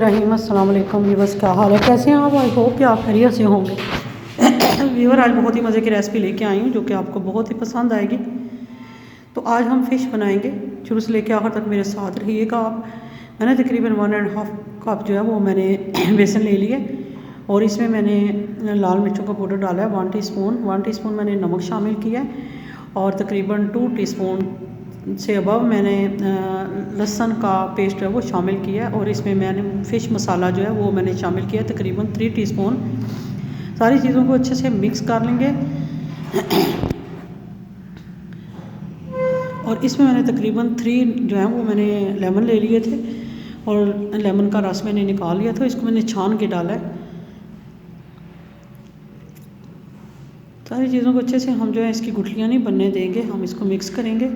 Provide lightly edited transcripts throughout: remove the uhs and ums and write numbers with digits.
बिस्मिल्लाहिर्रहमानिर्रहीम। अस्सलाम वालेकुम व्यूअर्स, क्या हाल है, कैसे हैं आप? आई होप कि आप खैरियत से होंगे। व्यूअर, आज बहुत ही मज़े की रेसिपी लेके आई हूँ जो कि आपको बहुत ही पसंद आएगी। तो आज हम फ़िश बनाएंगे, शुरू से लेके आखिर तक मेरे साथ रहिएगा आप। मैंने तकरीबन 1.5 कप जो है वो मैंने बेसन ले लिया और इसमें मैंने लाल मिर्चों का पाउडर डाला है 1 टीस्पून मैंने नमक शामिल किया है और तकरीबन 2 टीस्पून से अबव मैंने लहसुन का पेस्ट है वो शामिल किया है और इसमें मैंने फ़िश मसाला जो है वो मैंने शामिल किया है तकरीबन 3 टीस्पून। सारी चीज़ों को अच्छे से मिक्स कर लेंगे और इसमें मैंने तकरीबन 3 जो है वो मैंने लेमन ले लिए थे और लेमन का रस मैंने निकाल लिया था, इसको मैंने छान के डाला है। सारी चीज़ों को अच्छे से हम जो है इसकी गुठलियाँ नहीं बनने देंगे, हम इसको मिक्स करेंगे।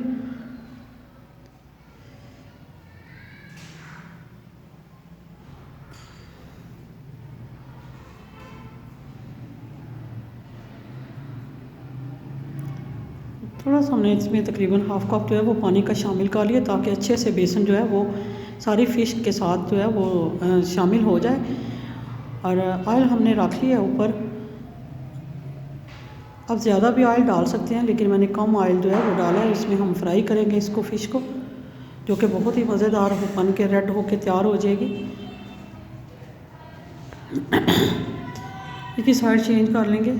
थोड़ा सा हमने इसमें तकरीबन हाफ़ कप जो है वो पानी का शामिल कर लिया ताकि अच्छे से बेसन जो है वो सारी फ़िश के साथ जो है वो शामिल हो जाए। और ऑयल हमने रख लिया ऊपर। अब ज़्यादा भी ऑयल डाल सकते हैं लेकिन मैंने कम ऑयल जो है वो डाला है। इसमें हम फ्राई करेंगे इसको फ़िश को, जो कि बहुत ही मज़ेदार बन के रेड होके तैयार हो जाएगी। इसकी साइड चेंज कर लेंगे।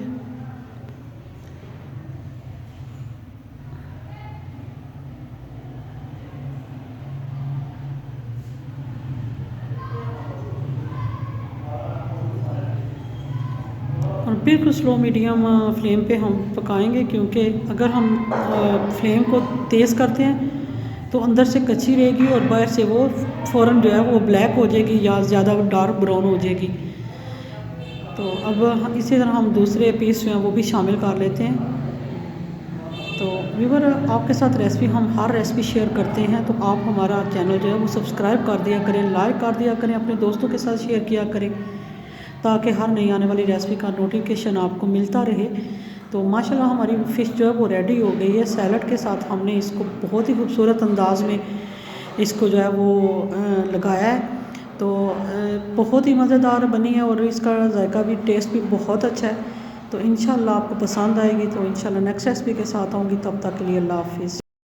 और बिल्कुल स्लो मीडियम फ्लेम पे हम पकाएंगे, क्योंकि अगर हम फ्लेम को तेज़ करते हैं तो अंदर से कच्ची रहेगी और बाहर से वो फ़ौरन जो है वो ब्लैक हो जाएगी या ज़्यादा डार्क ब्राउन हो जाएगी। तो अब इसी तरह हम दूसरे पीस जो हैं वो भी शामिल कर लेते हैं। तो व्यूअर, आपके साथ रेसिपी हम हर रेसिपी शेयर करते हैं, तो आप हमारा चैनल जो है वो सब्सक्राइब कर दिया करें, लाइक कर दिया करें, अपने दोस्तों के साथ शेयर किया करें ताकि हर नई आने वाली रेसिपी का नोटिफिकेशन आपको मिलता रहे। तो माशाल्लाह हमारी फ़िश जो है वो रेडी हो गई है। सैलड के साथ हमने इसको बहुत ही खूबसूरत अंदाज में इसको जो है वो लगाया है। तो बहुत ही मज़ेदार बनी है और इसका जायका भी, टेस्ट भी बहुत अच्छा है। तो इंशाल्लाह आपको पसंद आएगी। तो इंशाल्लाह नेक्स्ट रेसिपी के साथ आऊँगी, तब तक के लिए अल्लाह हाफ़िज़।